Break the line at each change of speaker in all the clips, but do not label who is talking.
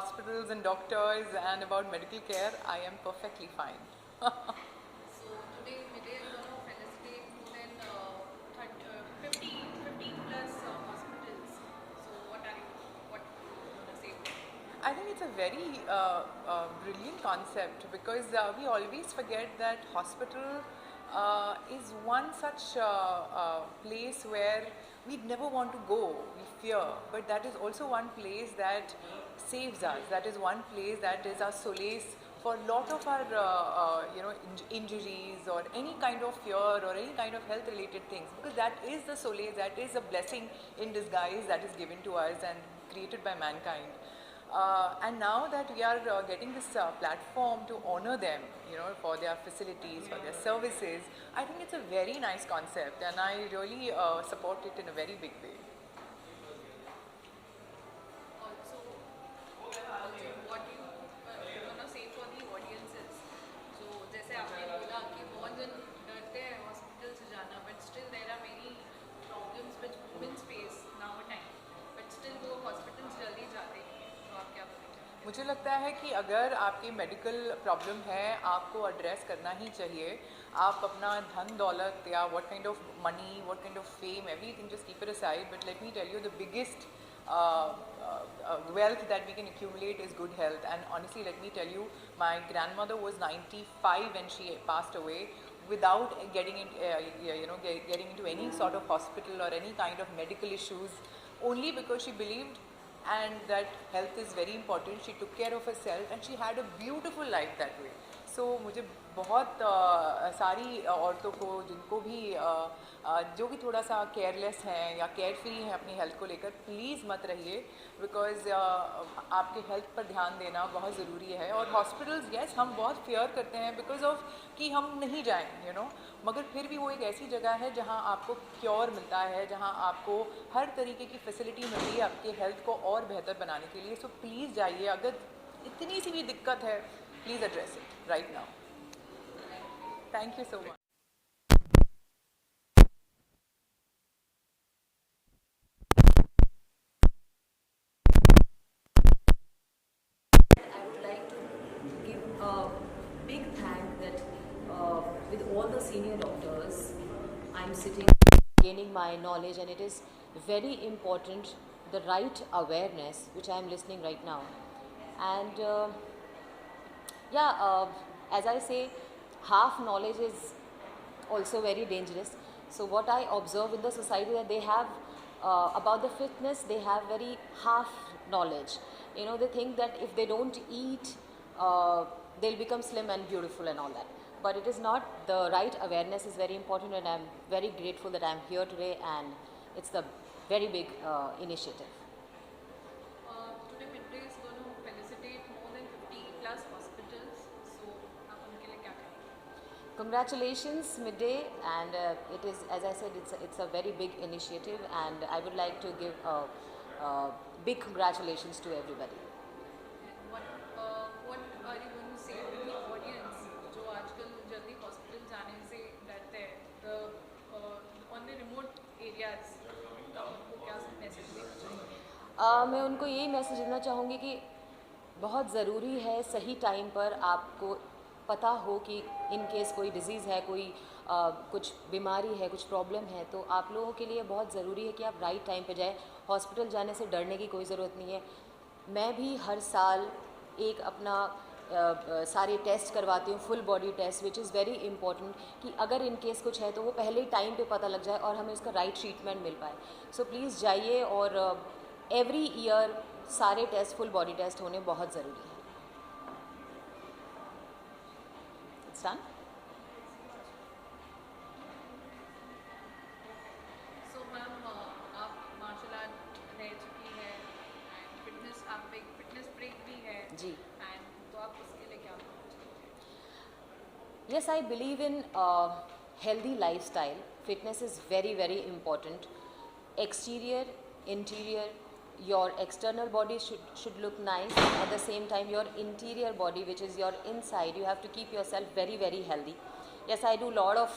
hospitals and doctors and about medical care, I am perfectly fine.
So today Midday is going to felicitate more than 15 plus hospitals. So what you want to say?
I think it's a very brilliant concept because we always forget that hospital is one such place where we never want to go, we fear, but that is also one place that saves us. That is one place that is our solace for a lot of our injuries or any kind of fear or any kind of health related things, because that is the solace, that is a blessing in disguise that is given to us and created by mankind. And now that we are getting this platform to honor them, for their facilities, for their services, I think it's a very nice concept, and I really support it in a very big way.
Also what you gonna say for the audiences. So जैसे आपने बोला कि बहुत जन डरते हैं hospital से जाना, but still there are many problems which women face now time, but still वो हॉस्पिटल जल्दी जाते हैं. तो आप क्या बोलेंगे?
मुझे लगता है कि अगर आपकी मेडिकल प्रॉब्लम है, आपको एड्रेस करना ही चाहिए. आप अपना धन दौलत या what kind of money, what kind of fame, everything just keep it aside, but let me tell you the biggest wealth that we can accumulate is good health. And honestly, let me tell you, my grandmother was 95 when she passed away without getting getting into any sort of hospital or any kind of medical issues, only because she believed and that health is very important. She took care of herself and she had a beautiful life that way. So मुझे बहुत सारी औरतों को, जिनको भी जो भी थोड़ा सा केयरलेस हैं या केयर फ्री हैं अपनी हेल्थ को लेकर, प्लीज़ मत रहिए, बिकॉज आपके हेल्थ पर ध्यान देना बहुत ज़रूरी है. और हॉस्पिटल्स, यस, हम बहुत फेयर करते हैं बिकॉज ऑफ कि हम नहीं जाएं, मगर फिर भी वो एक ऐसी जगह है जहां आपको क्योर मिलता है, जहां आपको हर तरीके की फैसिलिटी मिलती है आपके हेल्थ को और बेहतर बनाने के लिए. सो प्लीज़ जाइए. अगर इतनी सी भी दिक्कत है, please address it right now. Thank you so much.
I would like to give a big thank that with all the senior doctors, I'm sitting gaining my knowledge, and it is very important the right awareness which I'm listening right now. And as I say, half knowledge is also very dangerous. So what I observe in the society, that they have about the fitness, they have very half knowledge. They think that if they don't eat, they'll become slim and beautiful and all that. But it is not. The right awareness is very important, and I'm very grateful that I'm here today, and it's the very big initiative.
Today Midday is going to felicitate more than 50 plus hospitals. So आप उनके लिए क्या कहेंगे?
Congratulations, Midday, and it is, as I said, it's a very big initiative, and I would like to give a big congratulations to everybody.
And what are you going to say to the audience जो आजकल जल्दी hospital जाने से डरते हैं, the on the remote areas, तो उनको क्या मैसेज देना चाहिए?
मैं उनको यही मैसेज देना चाहूँगी कि बहुत ज़रूरी है सही टाइम पर आपको पता हो कि इन केस कोई डिज़ीज़ है, कोई कुछ बीमारी है, कुछ प्रॉब्लम है, तो आप लोगों के लिए बहुत ज़रूरी है कि आप राइट टाइम पे जाएं. हॉस्पिटल जाने से डरने की कोई ज़रूरत नहीं है. मैं भी हर साल एक अपना सारे टेस्ट करवाती हूँ, full body test, which is very important, कि अगर इन केस कुछ है तो वो पहले ही टाइम पे पता लग जाए और हमें उसका राइट ट्रीटमेंट मिल पाए. सो प्लीज़ जाइए, और एवरी ईयर सारे टेस्ट, फुल बॉडी टेस्ट होने बहुत ज़रूरी है. It's done.
So मैम, आप मार्शल आर्ट रह चुकी है एंड फिटनेस, आप एक फिटनेस ब्रेक भी है
जी.
एंड तो आप उसके लिए क्या बोलना चाहते हैं?
Yes, I believe in healthy lifestyle. Fitness is very, very important. Exterior, interior, your external body should look nice. At the same time, your interior body, which is your inside, you have to keep yourself very, very healthy. Yes, I do a lot of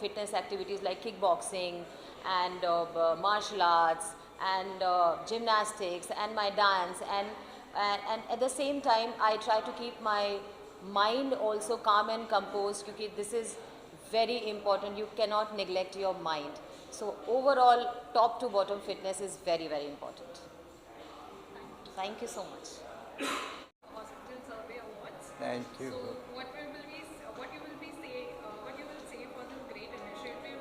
fitness activities like kickboxing and martial arts and gymnastics and my dance, and and at the same time I try to keep my mind also calm and composed, because this is very important. You cannot neglect your mind. So overall, top to bottom fitness is very, very important. Thank you so much.
Hospital Survey Awards.
Thank you.
So what you will say for this great initiative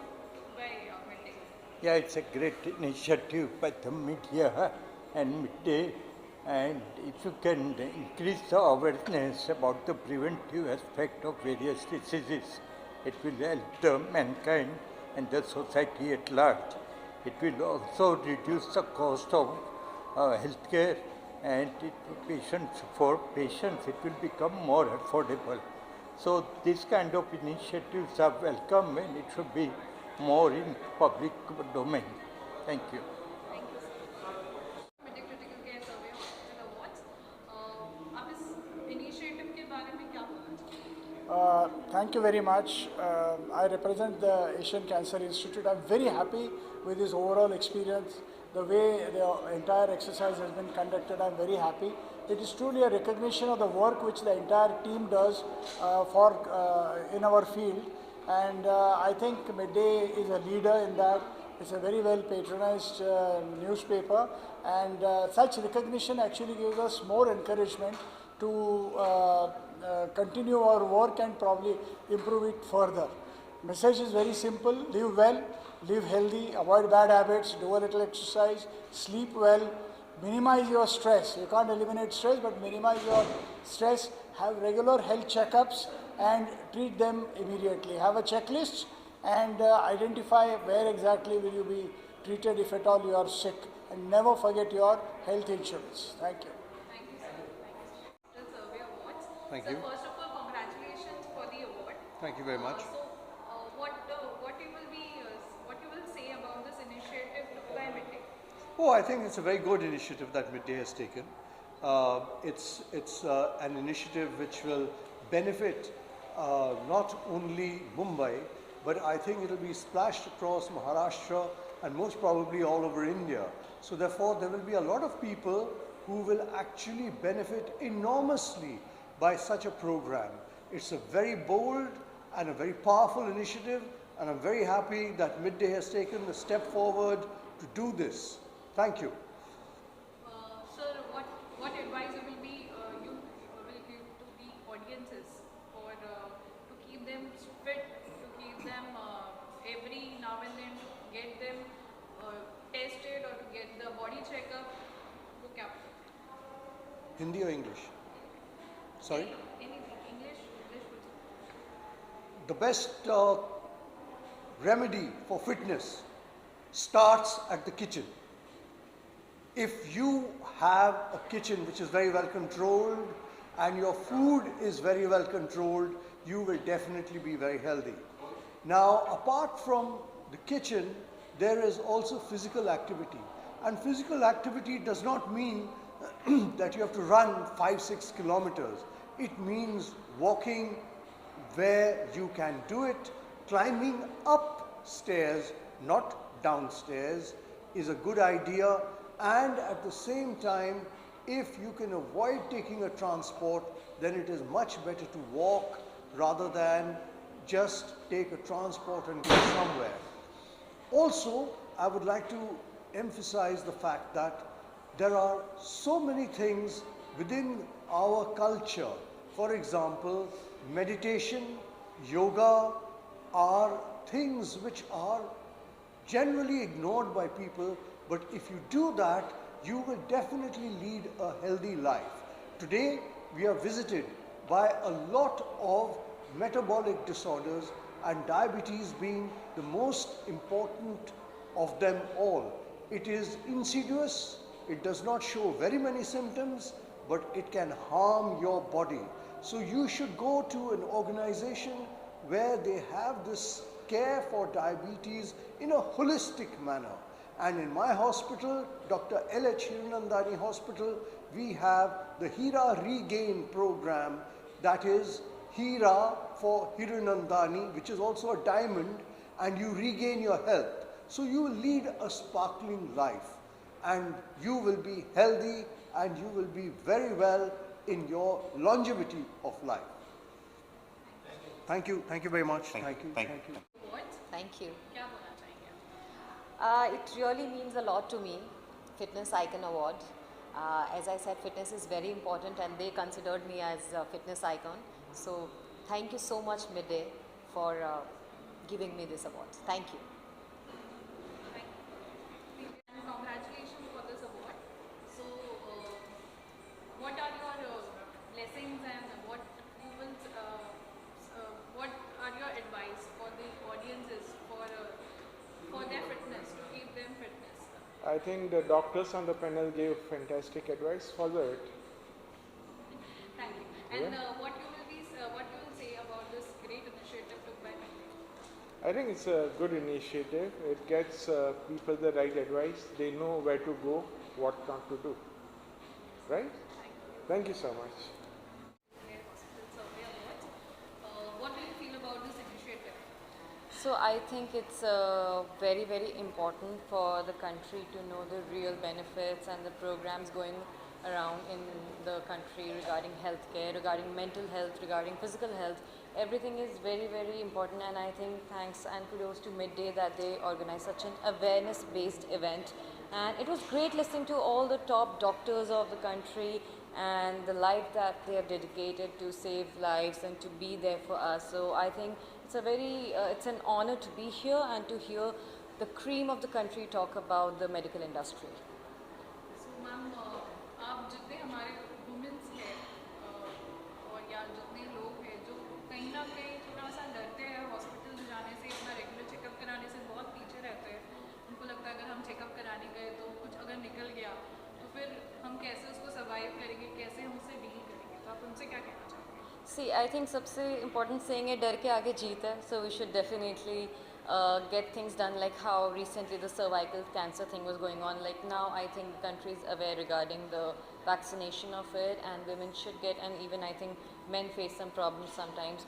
by Midday?
Yeah, it's a great initiative by the media and Midday. And if you can increase the awareness about the preventive aspect of various diseases, it will help the mankind and the society at large. It will also reduce the cost of healthcare, and for patients it will become more affordable. So these kind of initiatives are welcome, and it should be more in public domain. Thank you.
Thank you, sir. Midday Critical Care Survey Hospital Awards. आप इस initiative के बारे में क्या बोलना चाहेंगे?
Thank you very much. I represent the Asian Cancer Institute. I'm very happy with this overall experience. The way the entire exercise has been conducted, I'm very happy. It is truly a recognition of the work which the entire team does in our field. And I think Midday is a leader in that. It's a very well patronized newspaper, and such recognition actually gives us more encouragement to continue our work and probably improve it further. Message is very simple: live well, live healthy, avoid bad habits, do a little exercise, sleep well, minimize your stress. You can't eliminate stress, but minimize your stress. Have regular health checkups and treat them immediately. Have a checklist and identify where exactly will you be treated if at all you are sick. And never forget your health insurance. Thank you.
Thank you, sir. Thank you, sir. Hospital Survey Awards.
Thank
So
you.
first of all, congratulations for the award.
Thank you very much.
What you will say about this initiative took by Midday?
Oh, I think it's a very good initiative that Midday has taken. It's an initiative which will benefit not only Mumbai, but I think it will be splashed across Maharashtra and most probably all over India. So therefore, there will be a lot of people who will actually benefit enormously by such a program. It's a very bold and a very powerful initiative, and I'm very happy that Midday has taken the step forward to do this. Thank you.
Sir, what advice will be you will give to the audiences for to keep them fit, to keep them every now and then to get them tested or to get the body checkup? वो क्या?
Hindi or English? Sorry?
Anything. English.
The best remedy for fitness starts at the kitchen. If you have a kitchen which is very well controlled and your food is very well controlled, you will definitely be very healthy. Now, apart from the kitchen, there is also physical activity. And physical activity does not mean that you have to run 5-6 kilometers. It means walking where you can do it. Climbing upstairs, not downstairs, is a good idea. And at the same time, if you can avoid taking a transport, then it is much better to walk rather than just take a transport and go somewhere. Also, I would like to emphasize the fact that there are so many things within our culture. For example, meditation, yoga are things which are generally ignored by people, but if you do that, you will definitely lead a healthy life. Today, we are visited by a lot of metabolic disorders, and diabetes being the most important of them all. It is insidious, it does not show very many symptoms, but it can harm your body. So you should go to an organization where they have this care for diabetes in a holistic manner. And in my hospital, Dr. L.H. Hirunandani Hospital, we have the Hira Regain program, that is Hira for Hirunandani, which is also a diamond, and you regain your health. So you will lead a sparkling life and you will be healthy and you will be very well in your longevity of life. Thank you very much. Thank you.
Awards,
Thank you.
क्या बोलना चाहेंगे आप?
It really means a lot to me, Fitness Icon Award. As I said, fitness is very important and they considered me as a fitness icon. So thank you so much, Midday, for giving me this award. Thank you.
And congratulations for this award. So, what are your blessings and what you will, what are your advice for the audiences for their fitness, to keep them fitness?
I think the doctors on the panel gave fantastic advice. Follow it.
Thank you. And what you will say about this great initiative took by Midday?
I think it's a good initiative. It gets people the right advice. They know where to go, what not to do. Right? Thank you so much.
Hospital Survey Awards. What do you feel about this initiative?
So I think it's very, very important for the country to know the real benefits and the programs going around in the country regarding healthcare, regarding mental health, regarding physical health. Everything is very, very important, and I think thanks and kudos to Midday that they organized such an awareness-based event. And it was great listening to all the top doctors of the country and the life that they have dedicated to save lives and to be there for us. So I think it's a very, it's an honor to be here and to hear the cream of the country talk about the medical industry.
So, ma'am, आप जितने हमारे women's हैं और या जितने लोग हैं जो कहीं ना कहीं थोड़ा सा डरते हैं हॉस्पिटल जाने से, अपना रेगुलर चेकअप कराने से बहुत पीछे रहते हैं, उनको लगता है अगर हम चेकअप कराने गए तो कुछ अगर निकल गया तो फिर हम कैसे उसको सर्वाइव करेंगे, कैसे हम उससे डील करेंगे, तो आप उनसे क्या कहना चाहेंगे?
See, I think सबसे important saying है डर के आगे जीत है. So we should definitely get things done, like how recently the cervical cancer thing was going on. Like now I think the country is aware regarding the vaccination of it, and women should get, and even I think men face some problems sometimes,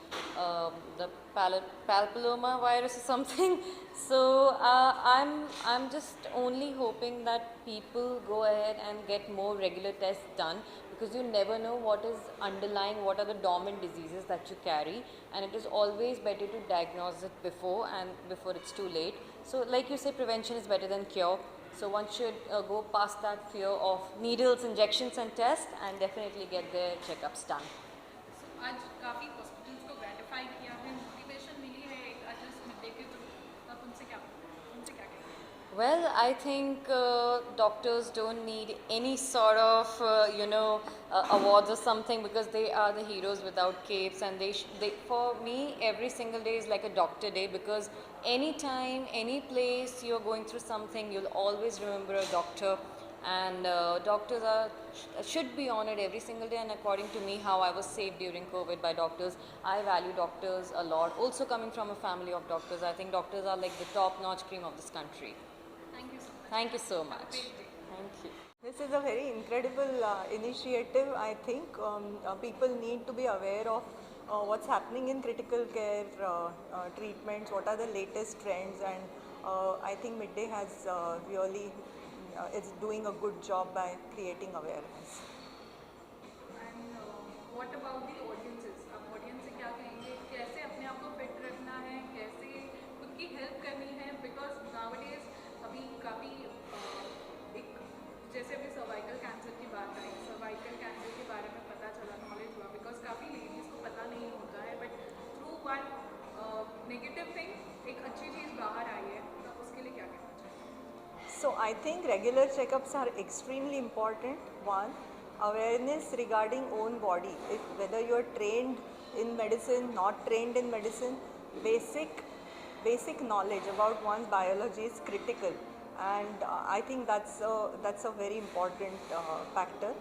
the papilloma virus or something. So I'm just only hoping that people go ahead and get more regular tests done, because you never know what is underlying, what are the dormant diseases that you carry, and it is always better to diagnose it before it's too late. So like you say, prevention is better than cure. So one should go past that fear of needles, injections and tests, and definitely get their checkups done.
So, आज काफ़ी hospitals को gratify किया है, motivation मिली है एक आज इस midday के थ्रू, आप उनसे क्या कहेंगे?
Well, I think doctors don't need any sort of, awards or something, because they are the heroes without capes, and for me, every single day is like a doctor day, because anytime, any place you're going through something, you'll always remember a doctor, and doctors should be honored every single day. And according to me, how I was saved during COVID by doctors, I value doctors a lot. Also coming from a family of doctors, I think doctors are like the top-notch cream of this country.
Thank you so much.
Thank you so much.
Have a great day.
Thank you.
This is a very incredible initiative. I think people need to be aware of what's happening in critical care treatments, what are the latest trends, and I think Midday has really is doing a good job by creating awareness.
And what about the audiences? आप audience से क्या कहेंगे? कैसे अपने आप को fit रखना है? कैसे खुद की help करनी है? Because nowadays अभी काफ़ी एक जैसे अभी सर्वाइकल कैंसर की बात आई, सर्वाइकल कैंसर के बारे में पता चला, नॉलेज हुआ, बिकॉज काफ़ी लेडीज़ को पता नहीं होता है, but through one negative thing एक अच्छी चीज़ बाहर आई है, तो उसके लिए क्या कहना चाहिए?
So I think regular checkups are extremely important. One, awareness regarding own body. Whether you are trained in medicine, not trained in medicine, basic knowledge about one's biology is critical, and I think that's a very important factor.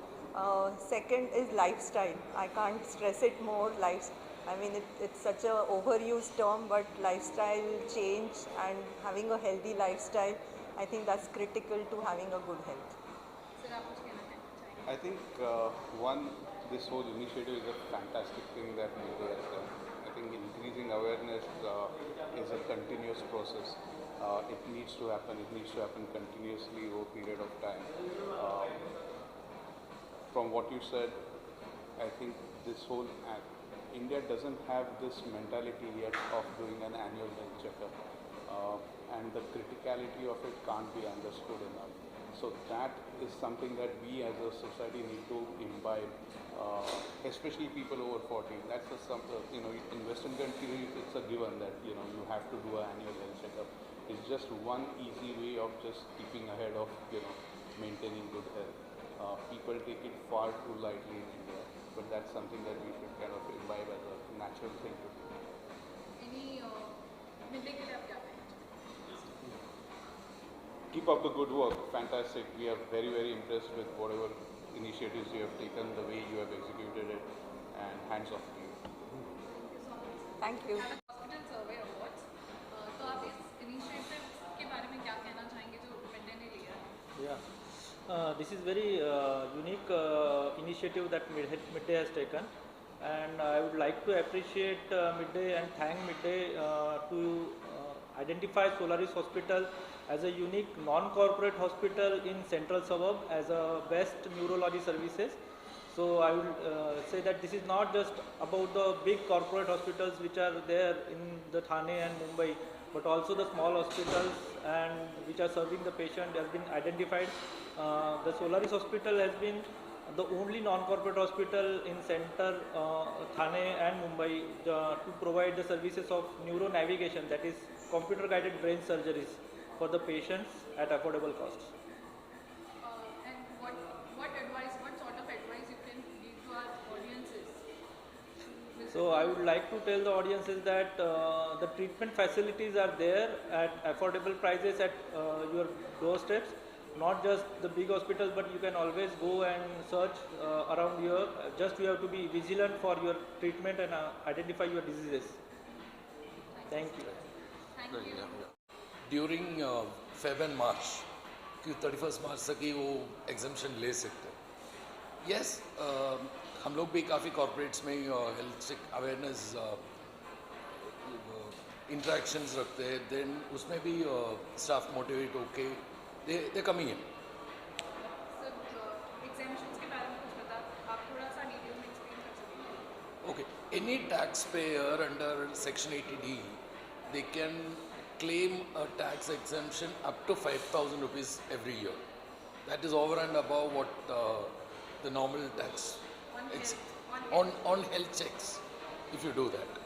Second is lifestyle. I can't stress it more. I mean, it's such a overused term, but lifestyle change and having a healthy lifestyle, I think that's critical to having a good health.
Sir आप कुछ कहना चाहेंगे?
I think this whole initiative is a fantastic thing that Midday has done. I think increasing awareness is a continuous process. It needs to happen. It needs to happen continuously over a period of time. from what you said, I think this whole India doesn't have this mentality yet of doing an annual health checkup, and the criticality of it can't be understood enough. So that is something that we as a society need to imbibe, especially people over 40. That's in Western countries it's a given that you have to do an annual health checkup. It's just one easy way of just keeping ahead of maintaining good health. People take it far too lightly in India, but that's something that we should kind of imbibe as a natural thing to do.
Any midday के लिए आप क्या कहेंगे?
Keep up the good work. Fantastic. We are very, very impressed with whatever initiatives you have taken, the way you have executed it, and hands off to you.
Thank you.
Hospital survey awards, तो आप इस initiative के बारे में क्या कहना चाहेंगे जो मिडडे ने लिया है?
Yeah, this is very unique initiative that Midday has taken, and I would like to appreciate Midday and thank Midday to identify Solaris Hospital as a unique non-corporate hospital in central suburb as a best neurology services. So I will say that this is not just about the big corporate hospitals which are there in the Thane and Mumbai, but also the small hospitals and which are serving the patient has been identified. The Solaris Hospital has been the only non-corporate hospital in center Thane and Mumbai to provide the services of neuro-navigation, that is computer-guided brain surgeries for the patients at affordable costs.
And what sort of advice you can give to our audiences?
So I would like to tell the audiences that the treatment facilities are there at affordable prices at your doorsteps. Not just the big hospitals, but you can always go and search around here. Just you have to be vigilant for your treatment and identify your diseases. Thank you.
Thank you.
During Feb and March कि 31 मार्च तक ही वो एग्जामेशन ले सकते हैं. Yes, हम लोग भी काफ़ी कॉर्पोरेट्स में हेल्थ अवेयरनेस इंटरेक्शंस रखते हैं. देन उसमें भी स्टाफ मोटिवेट होके they coming in.
Sir, examinations के बारे में कुछ बता, आप थोड़ा सा डिटेल में एक्सप्लेन कर सकेंगे?
Okay, any taxpayer under Section 80D, they can claim a tax exemption up to 5,000 rupees every year. That is over and above what the normal tax
On health
on health checks, if you do that.